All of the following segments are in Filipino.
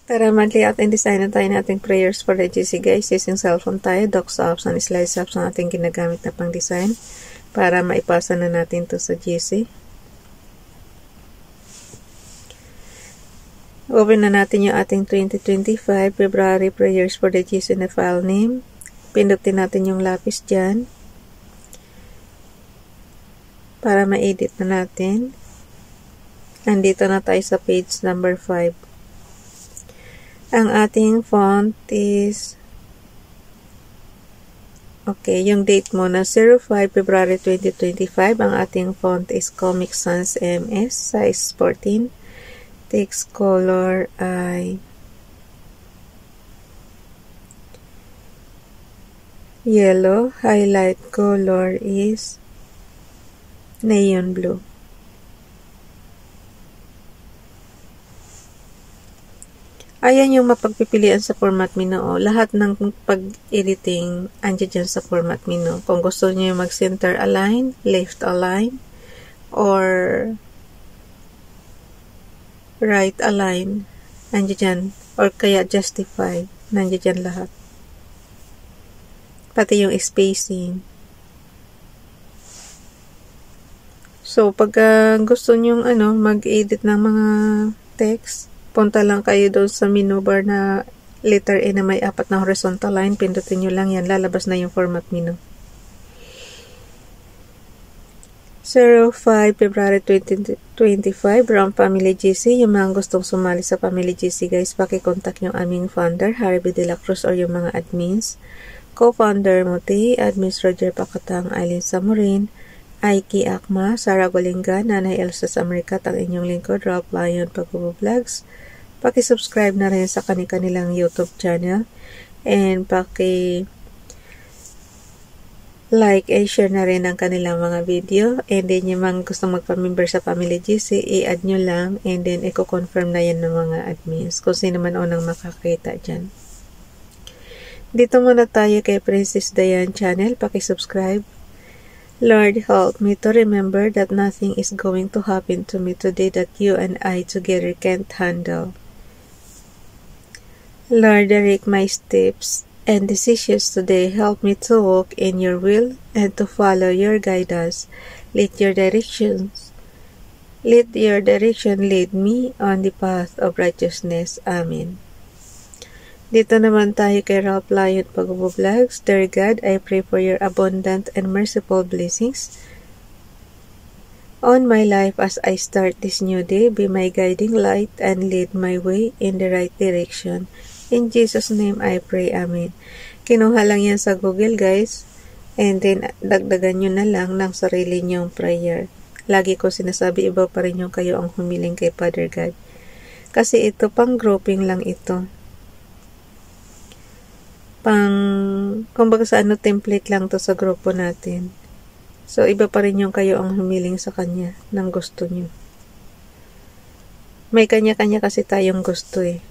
Para mag-layout and design na tayo nating prayers for the GC guys, using cellphone tayo, docs apps and slides apps ang ating ginagamit na pang design para maipasa na natin to sa GC. Open na natin yung ating 2025 February prayers for the GC na file name. Pindutin natin yung lapis dyan para ma-edit na natin. Nandito na tayo sa page number 5. Ang ating font is yung date mo na 05 February 2025. Ang ating font is Comic Sans MS, size 14. Text color ay yellow. Highlight color is neon blue. Ayan yung mapagpipilian sa format menu. Lahat ng pag-editing andyan dyan sa format menu. Kung gusto niyo mag-center align, left align, or right align, andyan dyan. Or kaya justify, nandiyan dyan lahat. Pati yung spacing. So, pag gusto nyong mag-edit ng mga text, punta lang kayo doon sa menu bar na letter A na may 4 na horizontal line. Pindutin nyo lang yan. Lalabas na yung format menu. 05 February 2025 Brown Family GC. Yung mga gustong sumali sa Family GC guys, pakicontact yung aming founder, Harvey De La Cruz, or yung mga admins. Co-founder Muti, admins Roger Pacatang, Aileen Samurin, Aiki Akma, Sarah Golingan, Nanay Elsa Samrikat, ang inyong lingkod, Ralph Lion Pag-Vlogs. Paki-subscribe na rin sa kanilang YouTube channel. And paki-like and share na rin ang kanilang mga video. And then yung mga gustong magpa-member sa Family GC, i-add nyo lang. And then i-confirm na yan ng mga admins. Kung sino man unang makakita dyan. Dito muna tayo kay Princess Diane channel. Paki-subscribe. Lord, help me to remember that nothing is going to happen to me today that you and I together can't handle. Lord, direct my steps and decisions today. Help me to walk in your will and to follow your guidance. Let your direction lead me on the path of righteousness. Amen. Dito naman tayo kay Ralph Lion Pag-Vlogs. Dear God, I pray for your abundant and merciful blessings on my life as I start this new day. Be my guiding light and lead my way in the right direction. In Jesus' name I pray. Amen. Kinuha lang yan sa Google guys. And then dagdagan nyo na lang ng sarili nyong prayer. Lagi ko sinasabi, iba pa rin yung kayo ang humiling kay Father God. Kasi ito pang grouping lang ito. Kumbaga sa template lang to sa grupo natin. So, iba pa rin yung kayo ang humiling sa kanya ng gusto nyo. May kanya-kanya kasi tayong gusto eh.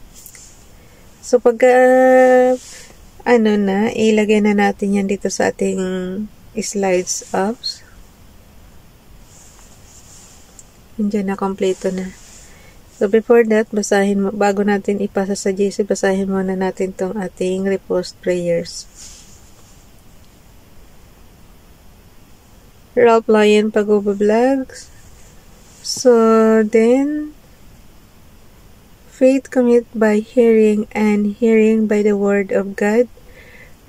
So, pag ilagay na natin yan dito sa ating slides apps. Nandiyan na, kompleto na. So, before that, bago natin ipasa sa GC, basahin muna natin tong ating repost prayers. Ralph Lion Pag-Vlogs. So, then, faith cometh by hearing, and hearing by the word of God.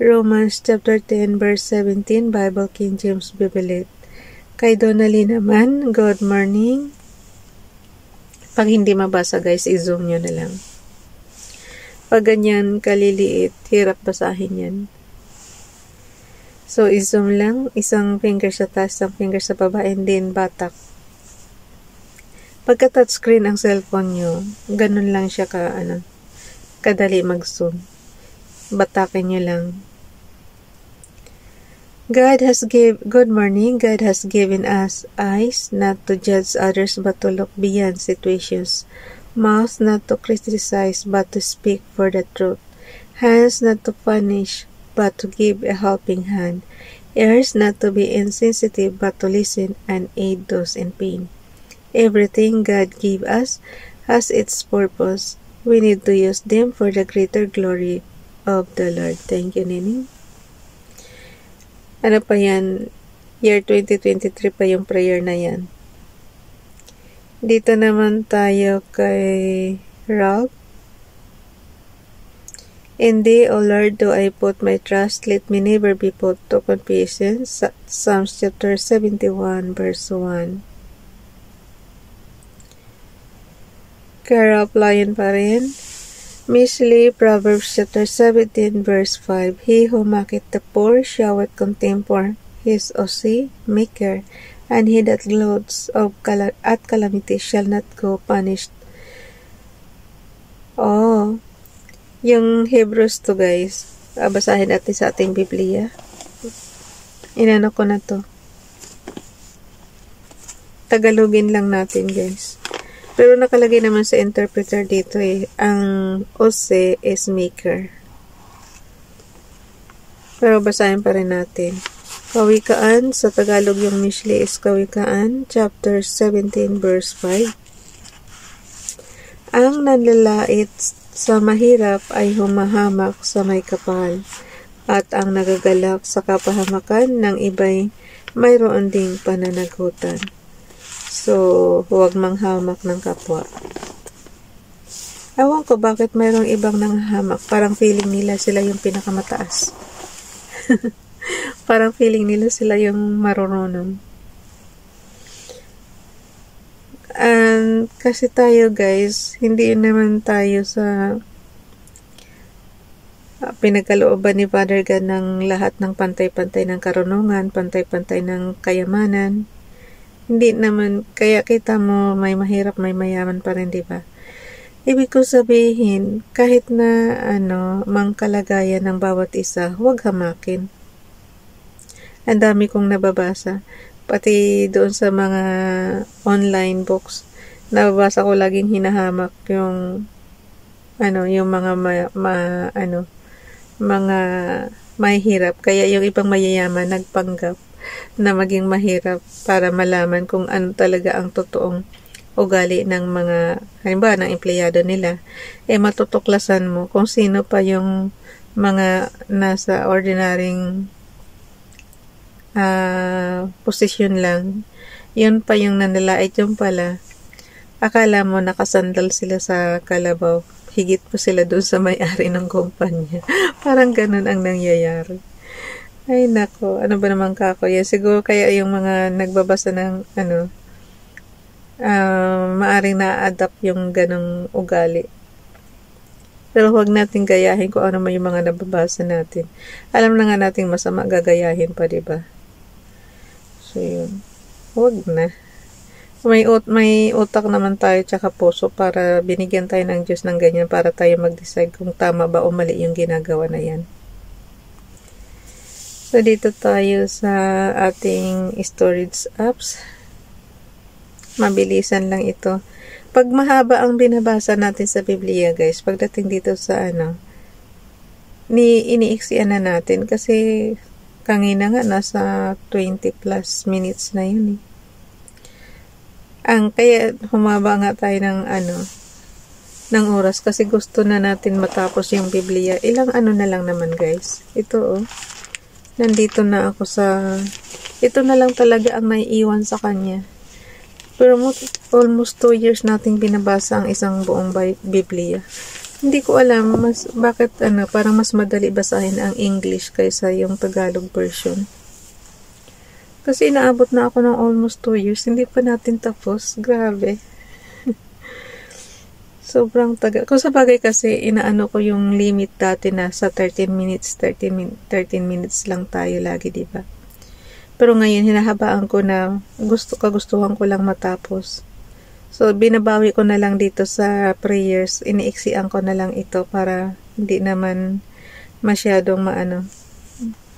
Romans chapter 10 verse 17, Bible King James Bible. Kay Donnelly naman, good morning. Pag hindi mabasa guys, i-zoom nyo na lang. Pag ganyan kaliliit, hirap basahin yan. So, i-zoom lang, isang finger sa taas, isang finger sa baba, and then batak. Pagka touchscreen ang cellphone nyo, ganun lang siya kadali mag-zoom. Batakin nyo lang. Good morning. God has given us eyes not to judge others but to look beyond situations. Mouth not to criticize but to speak for the truth. Hands not to punish but to give a helping hand. Ears not to be insensitive but to listen and aid those in pain. Everything God gave us has its purpose We need to use them for the greater glory of the Lord. Thank you, Nining. Ano pa yan? Year 2023 pa yung prayer na yan. Dito naman tayo kay Ralph. In thee, O Lord, do I put my trust, let me never be put to confusion. Psalms chapter 71, verse 1. Kara Lion pa rin. Miss Lee, Proverbs chapter 17, verse 5. He who mocketh the poor showeth contempt for his maker, and he that gloats at calamity shall not go punished. Oh, yung Hebrews to guys, basahin natin sa ating Biblia. Inano ko na to. Tagalogin lang natin guys. Pero nakalagay naman sa interpreter dito ang Ose is maker. Pero basahin pa rin natin. Kawikaan, sa Tagalog yung Mishli is Kawikaan, chapter 17, verse 5. Ang nanlalait sa mahirap ay humahamak sa may kapal, at ang nagagalak sa kapahamakan ng iba'y mayroon ding pananagutan. So, huwag manghamak ng kapwa. Ewan ko bakit mayroong ibang nanghahamak. Parang feeling nila sila yung pinakamataas. Parang feeling nila sila yung marunong. And kasi tayo guys, hindi naman tayo sa pinagkalooban ni Father God ng lahat ng pantay-pantay ng karunungan, pantay-pantay ng kayamanan. Hindi naman, kaya kita mo may mahirap, may mayaman pa rin, diba? Ibig ko sabihin, kahit na mangkalagayan ng bawat isa, huwag hamakin. Ang dami kong nababasa. Pati doon sa mga online books, nababasa ko laging hinahamak yung yung mga mga mahihirap. Kaya yung ibang mayayaman nagpanggap na maging mahirap para malaman kung ano talaga ang totoong ugali ng mga, halimbawa ng empleyado nila. Matutuklasan mo kung sino pa yung mga nasa ordinaryong posisyon lang, yun pa yung nanlalait, yung pala akala mo nakasandal sila sa kalabaw, higit pa sila doon sa may-ari ng kumpanya. Parang ganun ang nangyayari. Ay nako, ano ba naman kako yan? Siguro kaya yung mga nagbabasa ng maaring na-adapt yung ganung ugali. Pero huwag natin gayahin kung ano man yung mga nababasa natin. Alam na nga natin masama, gagayahin pa, diba? So, yun. Huwag na. May utak naman tayo tsaka puso para binigyan tayo ng Diyos ng ganyan para tayo mag-decide kung tama ba o mali yung ginagawa na yan. So, dito tayo sa ating storage apps. Mabilisan lang ito. Pag mahaba ang binabasa natin sa Biblia, guys, pagdating dito sa iniiksian na natin kasi kanina nga nasa 20 plus minutes na yun kaya humaba nga tayo ng oras kasi gusto na natin matapos yung Biblia. Ilang na lang naman guys. Ito nandito na ako ito na lang talaga ang naiiwan sa kanya. Pero almost 2 years nating binabasa ang isang buong Biblia. Hindi ko alam bakit parang mas madali basahin ang English kaysa yung Tagalog version. Kasi inaabot na ako ng almost 2 years, hindi pa natin tapos. Grabe. Sobrang tagal. Kung sa bagay kasi, inaano ko yung limit dati na sa 13 minutes lang tayo lagi, diba? Pero ngayon, hinahabaan ko na kagustuhan ko lang matapos. So, binabawi ko na lang dito sa prayers. Iniiksian ko na lang ito para hindi naman masyadong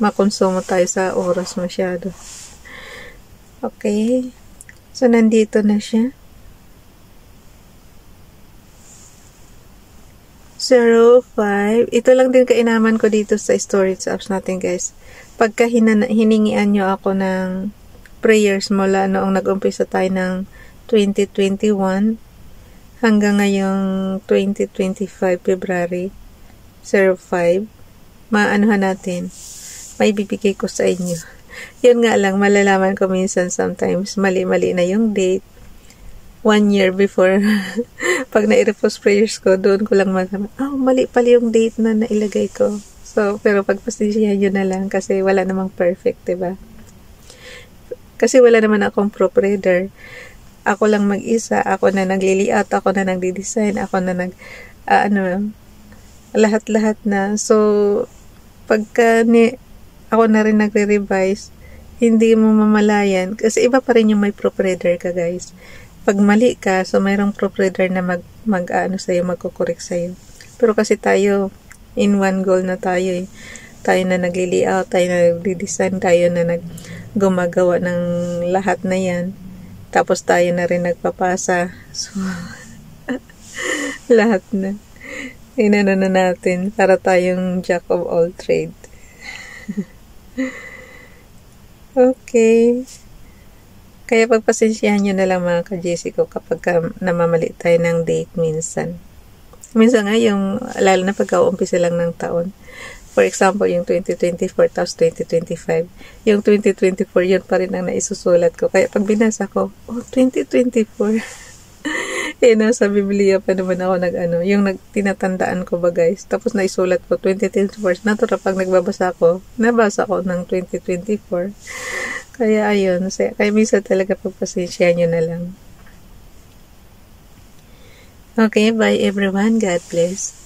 makonsumo tayo sa oras masyado. Okay. So, nandito na siya. 05. Ito lang din kainaman ko dito sa storage apps natin, guys. Pagka hiningian nyo ako ng prayers mula noong nag-umpisa tayo ng 2021, hanggang ngayong 2025 February 05, maanuhan natin, may bibigay ko sa inyo. Yun nga lang, malalaman ko minsan sometimes, mali-mali na yung date. 1 year before, pag na-repost prayers ko, doon ko lang mali pala yung date na nailagay ko. So, pero pagpasensyahan nyo na lang kasi wala namang perfect, diba? Kasi wala naman akong prop reader. Ako lang mag-isa, ako na nag-layout, ako na nagdi-design, ako na lahat-lahat na. So, pagka ako na rin nagre-revise, hindi mo mamalayan. Kasi iba pa rin yung may prop reader ka, guys. Pag mali ka, so mayroong prop reader na magko-correct sa'yo. Pero kasi tayo, in one goal na tayo eh. Tayo na nagli-layout, tayo na nagdi-design, tayo na gumagawa ng lahat na yan. Tapos tayo na rin nagpapasa. So, lahat na. Inano na natin para tayong jack of all trade. Okay. Kaya pagpasensyahan nyo na lang mga ka-JC ko kapag namamali tayo ng date minsan. Minsan nga yung, lalo na pagka-uumpisa lang ng taon. For example, yung 2024 tapos 2025. Yung 2024, yun pa rin ang naisusulat ko. Kaya pag binasa ko, 2024. Sa Biblia pa naman ako yung tinatandaan ko ba guys. Tapos naisulat ko 2024. Natural pag nagbabasa ko, nabasa ko ng 2024. Kaya ayun, kaya minsan talaga pagpasensyahan nyo na lang. Okay, bye everyone. God bless.